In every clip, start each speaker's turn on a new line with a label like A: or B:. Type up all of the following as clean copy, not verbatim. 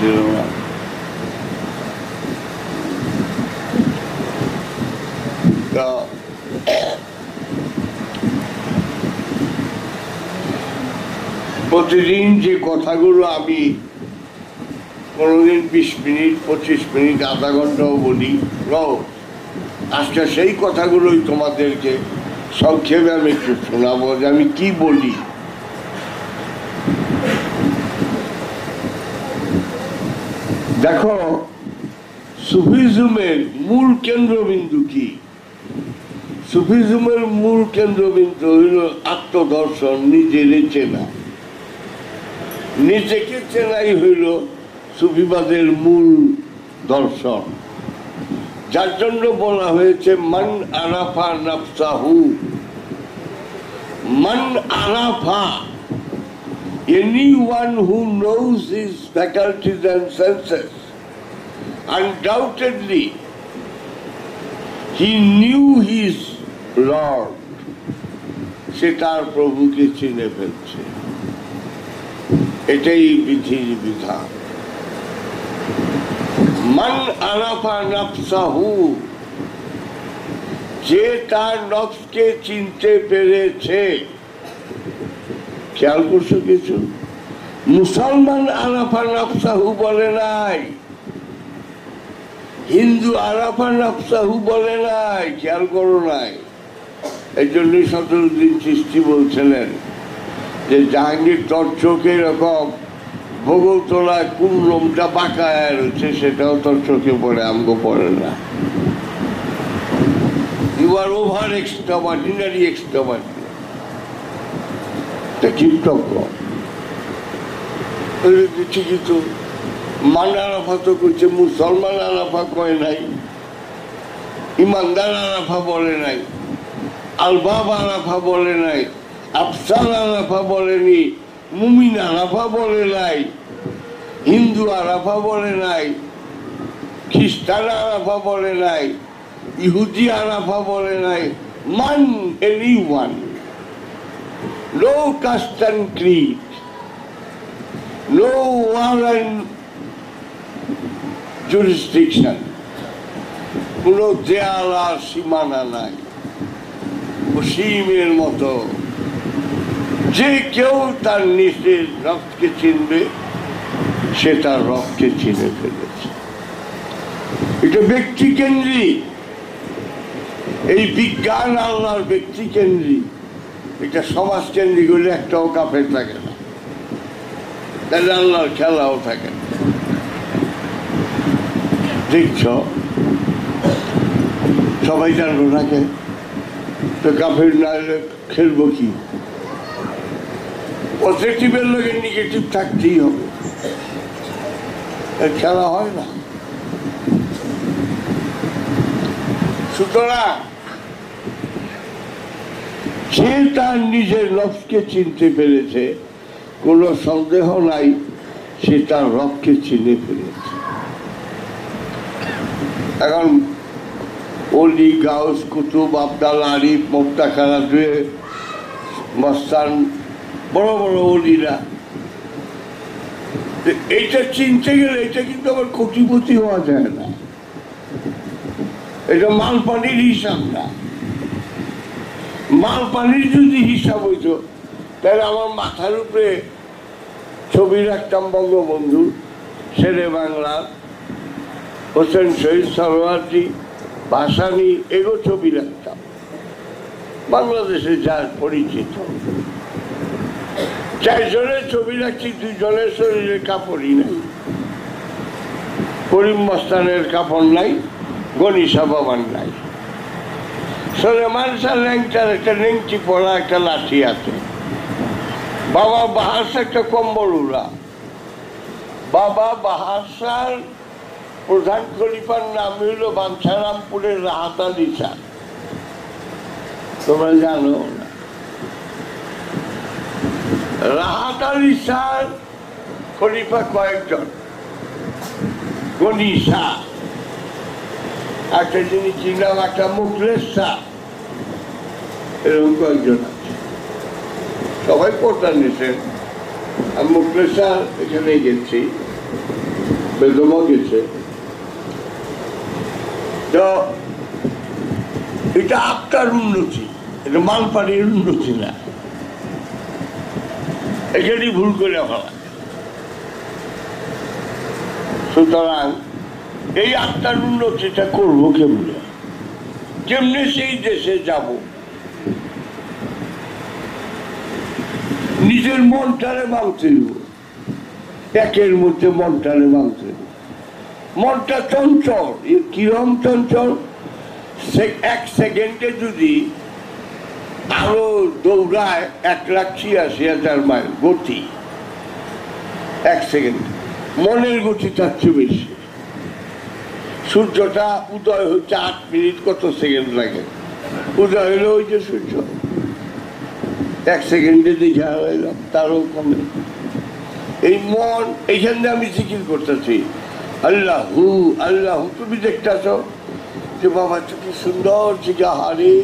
A: দিল না। প্রতিদিন যে কথাগুলো আমি কোনোদিন 20 মিনিট 25 মিনিট আধা ঘন্টাও বলি, আজকে সেই কথাগুলোই তোমাদেরকে সংক্ষেপে আমি একটু শোনাবো যে আমি কি বলি। দেখো, সুফিজমের মূল কেন্দ্রবিন্দু কি? সুফিজমের মূল কেন্দ্রবিন্দু হইল আত্মদর্শন, নিজের চেনা। নিজেকে চেনাই হইল সুফিবাদের মূল দর্শন, যার জন্য বলা হয়েছে মান আরাফা নাফসাহু। মান Arafah, anyone who knows his faculties and senses, undoubtedly he knew his Lord, সে তার প্রভুকে চিনে ফেলছে। এটাই বিধির বিধান। মান আরাফা নাফসাহু, যে তার নফসকে চিনতে পেরেছে। খেয়াল করছো কিছু? মুসলমান আরাফা নাফসাহু বলে নাই, হিন্দু আরাফা নাফসাহু বলে নাই। খেয়াল করো নাই? এই জন্যই সদরুদ্দিন চিশতি বলছিলেন যে জাহাঙ্গীর তোর চোখে এরকম ভূগোল তোলায় কোন লোমটা বাঁকায় রয়েছে, সেটাও তোর চোখে পড়ে, আমগো পড়ে না। ইউ আর ওভার এক্সট্রাঅর্ডিনারি ঠিকই তো। মান আরাফা তো করছে, মুসলমান আরাফা কয় নাই, ইমানদার আরাফা বলে নাই, আলবাব আরাফা বলে নাই, আফসার আরাফা বলেনি, মুমিন আরাফা বলে নাই, হিন্দু আরাফা বলে নাই, খ্রিস্টান আরাফা বলে নাই, ইহুদি আরাফা বলে নাই। মান, anyone, no caste and creed, no war and jurisdiction, কোন দেয়াল আর সীমানা নাই। অসীমের মতো যে কেউ তার নিজের রক্তকে চিনবে, সে তার রক্তকে চিনে ফেলেছে। এটা ব্যক্তি কেন্দ্রিক। এই বিজ্ঞান আল্লাহর ব্যক্তি কেন্দ্রিক। এটা সমাজ কেন্দ্রিক হলে একটাও কাফের থাকে না, তাহলে আল্লাহর খেলাও থাকে না। দেখছ, সবাই জানবো নাকি তো কাফের না খেলবো কি? পজিটিভের লোকে নেগেটিভ থাকতেই হবে, খেলা হয় না। সুতরাং সে তার নিজের নফসকে চিনতে পেরেছে, কোনো সন্দেহ নাই সে তার রবকে চিনে ফেলেছে। এখন অলি, গাউস, কুতুব, আবদাল, আরিফ, মুফতাখারা, দুয়ে মস্তান, বড় বড় অলিরা, এইটা চিনতে গেলে এটা কিন্তু আবার কোটিপতি হওয়া যায় না। এটা মাল পানির হিসাব না। মাল পানির যদি হিসাব হইতো, তাহলে আমার মাথার উপরে ছবি রাখতাম বঙ্গবন্ধু, শেরে বাংলা, হোসেন শহীদ সরোয়ার্দী, ভাসানী, এগো ছবি রাখতাম। বাংলাদেশে যার পরিচিত 4 জনের ছবি রাখছি, 2 জনের শরীরে কাপড়ই নাই। করিম মস্তানের কাপড় নাই, গনিশা বাবার নাই, সলেমান শাহ ল্যাংটার একটা নেংটি পড়া একটা লাঠি আছে, বাবা বাহার একটা কম্বল উড়া। বাবা বাহার শাহ প্রধান খলিফার নাম হইল বাঞ্ছারামপুরের রাহাত আলী শাহ, তোমরা জানো না? রাহাত আলী শাহ খলিফা কয়েকজন, গনি শাহ, একটা জিনিস চিনলাম, একটা মুখলেস শাহ, এরকম কয়েকজন আছে। সবাই পড়তাম নিছেন। আমি মুখলেস শাহ এখানে গেছি, বেদমও গেছে। তো এটা আত্মার উন্নতি, এটা মালপাড়ির উন্নতি না, এখানেই ভুল করে ফেলা। সুতরাং এই আত্মার উন্নতিটা করবো কেমনে? কেমনে সেই দেশে যাব? নিজের মনটারে মানতে দিব, একের মধ্যে মনটারে মানতে দিব। মনটা চঞ্চল, কিরম চঞ্চল? এক সেকেন্ডে যদি আরো দৌড়ায় 1,86,000 মাইল গতি, এক সেকেন্ড, মনের গতি তার চেয়ে বেশি। সূর্যটা উদয় হচ্ছে 8 মিনিট, কত সেকেন্ড লাগে? উদয় হইলে ওই যে সূর্য, এক সেকেন্ডে দেখা হইলাম, তারও কমে। এই মন, এইখানে আমি জিকির করতেছি আল্লাহু আল্লাহু, তুমি দেখতেছ যে বাবা কি সুন্দর জিগা, হারে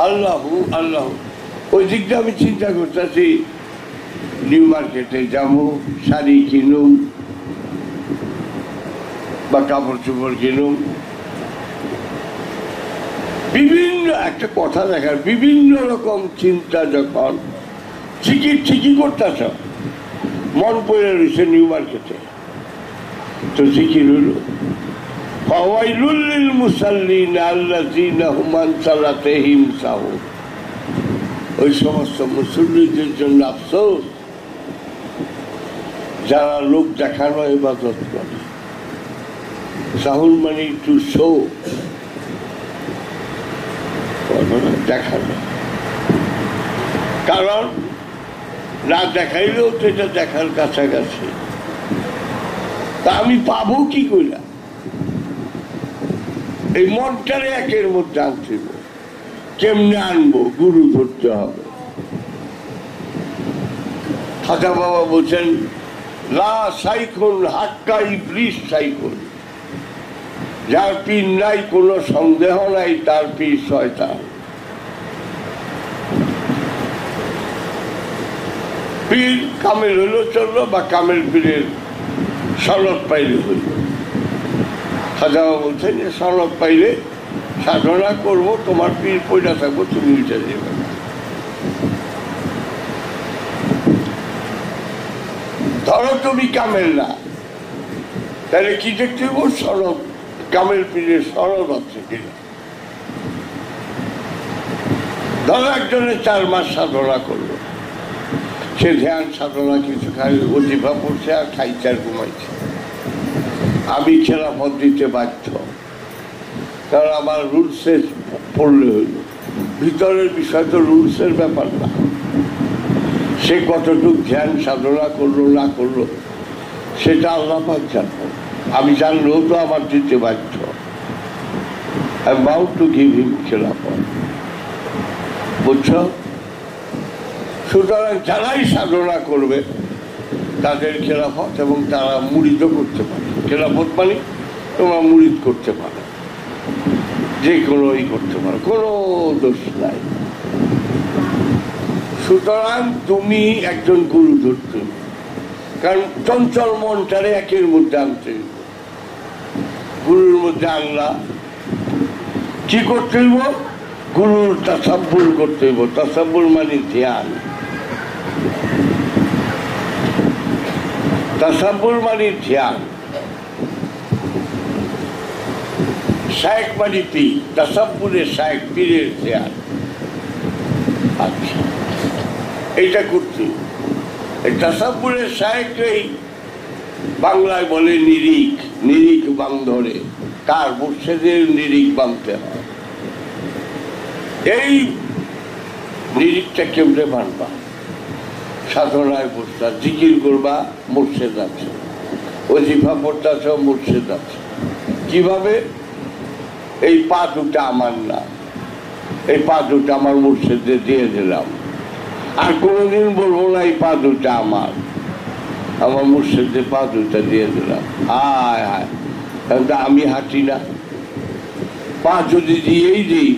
A: আল্লাহু আল্লাহু। ওই দিকটা আমি চিন্তা করতেছি, নিউ মার্কেটে যাবো, শাড়ি কিনুম বা কাপড় চোপড় কিনুম, বিভিন্ন একটা কথা দেখার বিভিন্ন রকম চিন্তা যখন ঠিকই করতেছ, মন পড়ে রয়েছে নিউ মার্কেটে, তো জিকির হইল ফাওয়াইলুল লিল মুসাল্লিন আল্লাযীনা হুম আন সালাতিহিম সাহুন। ওই সমস্ত মুসল্লিদের জন্য আফসোস যারা লোক দেখানো ইবাদত করে। সাহুন মানে টু শো, দেখানো। কারণ না দেখাইলেও তো এটা দেখার কাছাকাছি। তা আমি পাবো কি করে? এই মনটারে একের মধ্যে আনতে হবে। কেমনে আনবো? গুরু ধরতে হবে। খাজা বাবা বলছেন লা সাইকুন হাক্কা ইবলিস সাইকুন, যার পীর নাই কোনো সন্দেহ নাই তার পীর শয়তান। পীর কামেল হইলো চললো, বা কামেল পীরের সনদ পাইলে হইল। খাজা বাবা বলছেন যে সনদ পাইলে সাধনা করবো, তোমার পীর পয়সা থাকবো, তুমি উঠে যাবে। ধরো তুমি কামেল না, তাহলে কি দেখতে হইব? সনদ, কামেল পীরের সনদ আছে কিনা। ধরো একজনে 4 মাস সাধনা করলো, সে ধ্যান সাধনা কিছু খাই, অজিফা পড়ছে আর খাইছে আর ঘুমাইছে। আমি খেলাফত দিতে বাধ্য, কারণ আমার রুলসে পড়লে হইল। ভিতরের বিষয় তো রুলসের ব্যাপার না, সে কতটুকু ধ্যান সাধনা করলো না করলো সেটা আল্লাহ পাক জানবো। আমি জানলেও তো আমার দিতে বাধ্য। I am bound to give him খেলাফত, বুঝছো? সুতরাং যারাই সাধনা করবে তাদের খেলাফত, এবং তারা মুরিদও করতে পারে। খেলাফত মানে তোমরা মুরিদ করতে পারো, যে কোনোই করতে পারো, কোনো দোষ নাই। সুতরাং তুমি একজন গুরু ধরতে, কারণ চঞ্চল মনটারে একের মধ্যে আনতে, গুরুর মধ্যে আনলা কি করতে হইব? গুরুর তাসাব্বুর করতে হইব। তাসাব্বুর মানে ধ্যান, তাসাব্বুর মানে ধ্যান। শায়েখ মানে পীর, তাসাব্বুরের শায়েখ, পীরের ধ্যান। আচ্ছা, এইটা করতে, এই তাসাব্বুরের শায়েখকেই বাংলায় বলে নিরিখ। নিরিখ বাং ধরে, কার? মুর্শিদের নিরিখ বাঁধতে হয়। এই নিরিখটা কেমনে মানবা? সাধনায় বসতা, জিকির করবা, মুর্শিদ আছে। ওজিফা পড়তেছ, মুর্শিদ আছে। কিভাবে? এই পা দুটা আমার না, এই পা দুটা আমার মুর্শিদে দিয়ে দিলাম। আর কোনোদিন বলবো না এই পা দুটা আমার, আমার মুর্শিদে পা দুটা দিয়ে দিলাম। হায় হায়, আমি হাঁটি না। পা যদি দিয়েই দিই,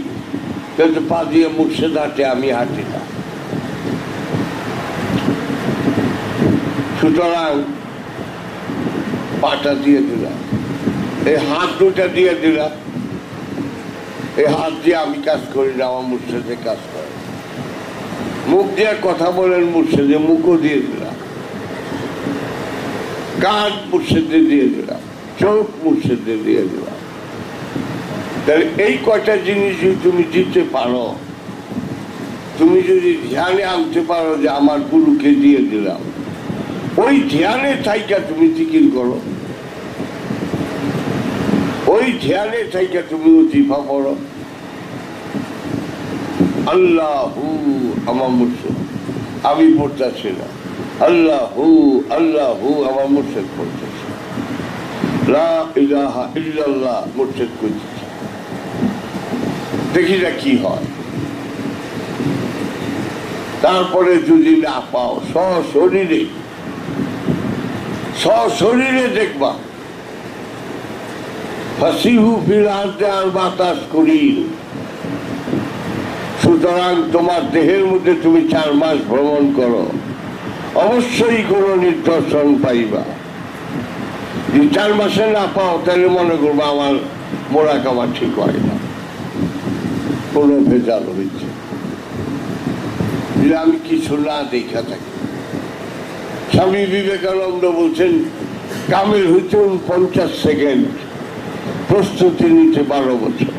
A: কিন্তু পা দিয়ে মুর্শিদ হাঁটে, আমি হাঁটি না। সুতরাং পাটা দিয়ে দিলাম, এই হাত দুটা দিয়ে দিলাম। এই হাত দিয়ে আমি কাজ করি না, আমার মুর্শিদে কাজ করে। মুখ দিয়ে কথা বলেন মুর্শিদে, মুখও দিয়ে দিলাম। কান মুর্শিদে দিয়ে দিলাম, চোখ মুর্শিদে দিয়ে দিলাম। তাহলে এই কয়টা জিনিস যদি তুমি দিতে পারো, তুমি যদি ধ্যানে আনতে পারো যে আমার গুরুকে দিয়ে দিলাম, ওই ধ্যানে থাইকা তুমি জিকির করো, ওই ধ্যানে থাইকা তুমি ওজিফা পড়ো। আল্লাহু আমার মুর্শিদ, আমি পড়তেছি না। আল্লাহু আল্লাহু আমার মুর্শিদ পড়তেছে। লা ইলাহা ইল্লাল্লাহ মুর্শিদ কইতেছে। দেখি না কি হয়। তারপরে যদি না পাও, সশরীরে দেখবা ফাসিহু ফিল আরদি আরবাতাস কুরিন। সুতরাং তোমার দেহের মধ্যে তুমি 4 মাস ভ্রমণ করো, অবশ্যই কোন নিদর্শন পাইবা। যদি 4 মাসে না পাও, তাহলে মনে করবো আমার মোরাকাবা ঠিক হয় না, কোনো ভেজাল হয়েছে। আমি কিছু না দেখা থাকি। স্বামী বিবেকানন্দ বলছেন, কামেল হইতে 50 সেকেন্ড, প্রস্তুতি নিতে 12 বছর।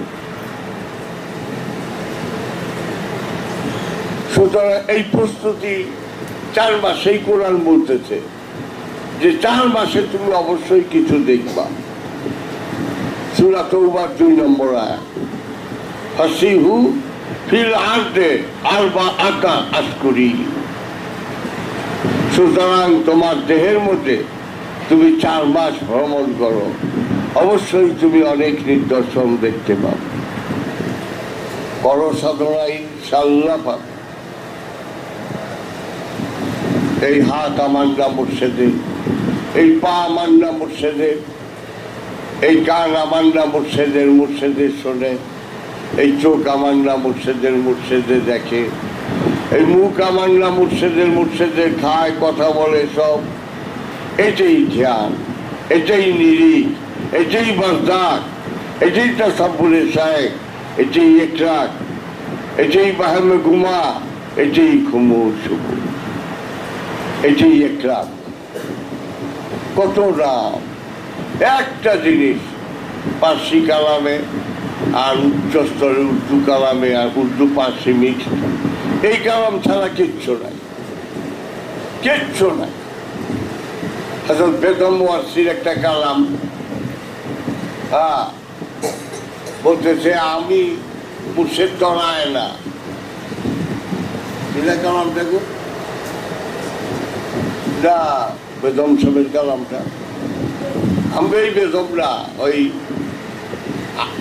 A: সুতরাং এই প্রস্তুতি 4 মাসেই কোরআন বলতেছে যে 4 মাসে তুমি অবশ্যই কিছু দেখবা। সূরা তাওবার 2 নম্বর আয়াত, ফাসিহু ফিল আরদি আরবাআতা আশহুরিন। সুতরাং তোমার দেহের মধ্যে তুমি 4 মাস ভ্রমণ করো, অবশ্যই তুমি অনেক নিদর্শন দেখতে পাবে। করো সাধনা, ইনশাআল্লাহ পাবে। এই হাত আমার নাম মুর্শিদের, এই পা আমার নাম মুর্শিদের, এই কান আমার নাম মুর্শিদের, মুর্শিদের শোনে। এই চোখ আমার নাম মুর্শিদের, মুর্শিদে দেখে। এই মুখ আমার নাম মুর্শিদের, মুর্শিদে খায়, কথা বলে, সব। এটাই ধ্যান, এটাই নিরিখ, এটাই বারদাক, এটাই তাসাব্বুরে শায়েখ, এটাই ইকরাক, এটাই বাহমে গুমা, এটাই খুমুর সুকুর, এটাই ইকরাক। কত নাম, একটা জিনিস পার্সি কালামে আর উচ্চ স্তরে উর্দু কালামে আর উর্দু পার্সি মিক্সড। এই কালাম ছাড়া কিচ্ছু নাই, কিচ্ছু নাই। হযরত বেগম ওয়াসির একটা কালাম, বলতেছে আমি মুর্শিদ ডরায় না। কালাম দেখো, বেদম সাহেবের কালামটা। আমরা এই বেদম না, ওই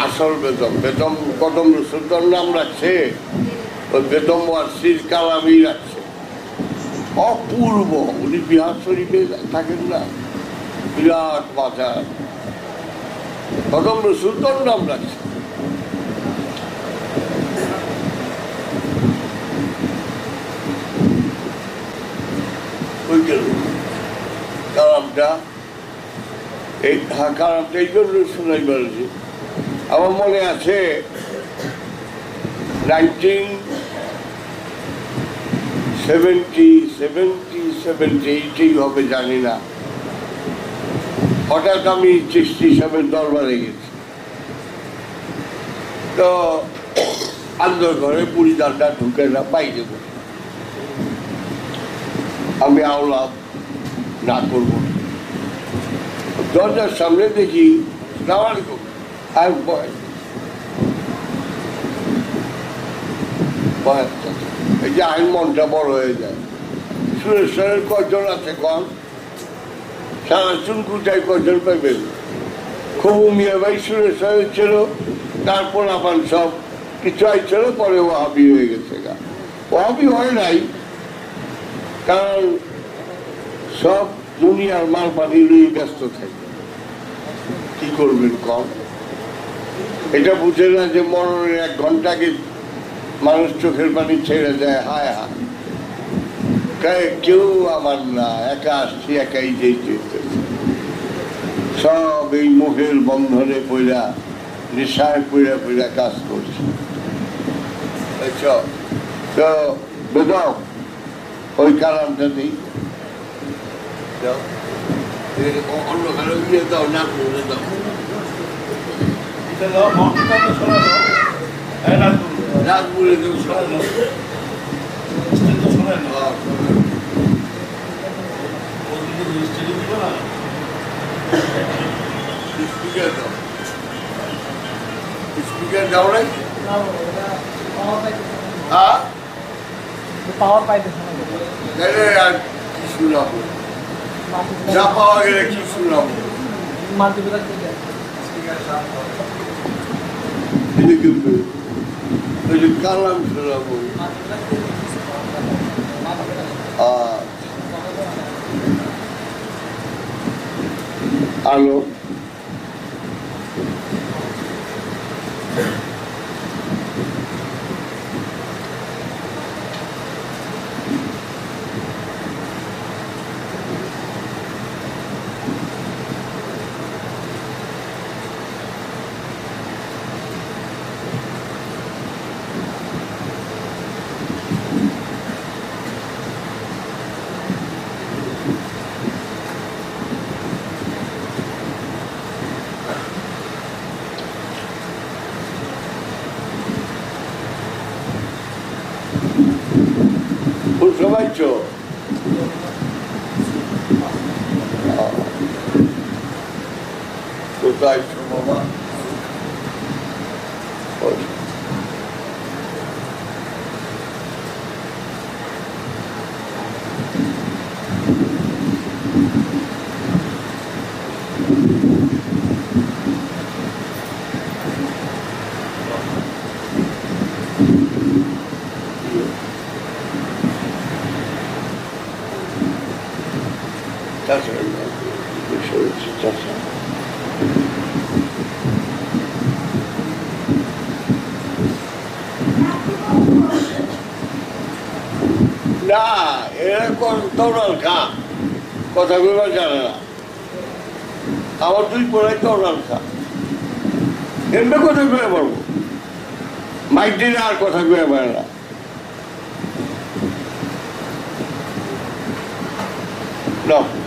A: আসল বেদম, বেদম কদম রসুলতার নাম রাখছে, ওই বেদম ওয়াসির কালামই রাখছে। অপূর্ব। উনি বিহার শরীফে থাকেন না, বিরাট বাজার, কদম রসুলতার নাম রাখছে। কালামটা এই জন্য শোনাই বলেছি। আমার মনে আছে 1970 হবে জানি না, হঠাৎ আমি চিশতি সাহেবের দরবারে গেছি। তো আন্দর ঘরে পুরি দালটা ঢুকে না, বাইরে বসে। আমি আওলাম না করবো, দরজার সামনে দেখি এই যে আইন মনটা বড় হয়ে যায়। সুরেশ্বরের কয়জন আছে কন? সারা চুনকুটায় কয়জন পাইবেন? খুব মিয়া ভাই সুরেশ্বরের ছিল, তারপর আবার সব কিছু আইছিল, পরে ওয়াহাবি হয়ে গেছে। ওয়াহাবি হয় নাই, কারণ সব দুনিয়ার মাল পানি নিয়ে ব্যস্ত থাকে। কি করবেন কম? এটা বুঝে না যে মরণের 1 ঘন্টাকে মানুষ চোখের পানি ছেড়ে দেয়। হায় হায়, কেউ আমার না, একা আসছি, একাই যেতে। সব এই মোহের বন্ধনে পইরা নেশায় পইরা পইরা কাজ করছে। তো বেদাও ওই কালামটা নেই, অন্য কারো দিয়ে দাও, না করে দাও, রাত বলে দেবো স্পিকার দাও নাই,
B: পাওয়ার পাইতেছে
A: আর কি শুনাবো, যা পাওয়া গেলে কি শুনাবো, কালাম শোনাবো। আলো বুঝতে পারছো? কোথায় বাবা? না, এরকম দৌড়াল খা, কথা কইবার জানে না। আমার দুই পড়াই দৌড়াল খা, এমনি কথা কয়ে পারবো, মাইক দিলে আর কথা কয়ে পারে না। No.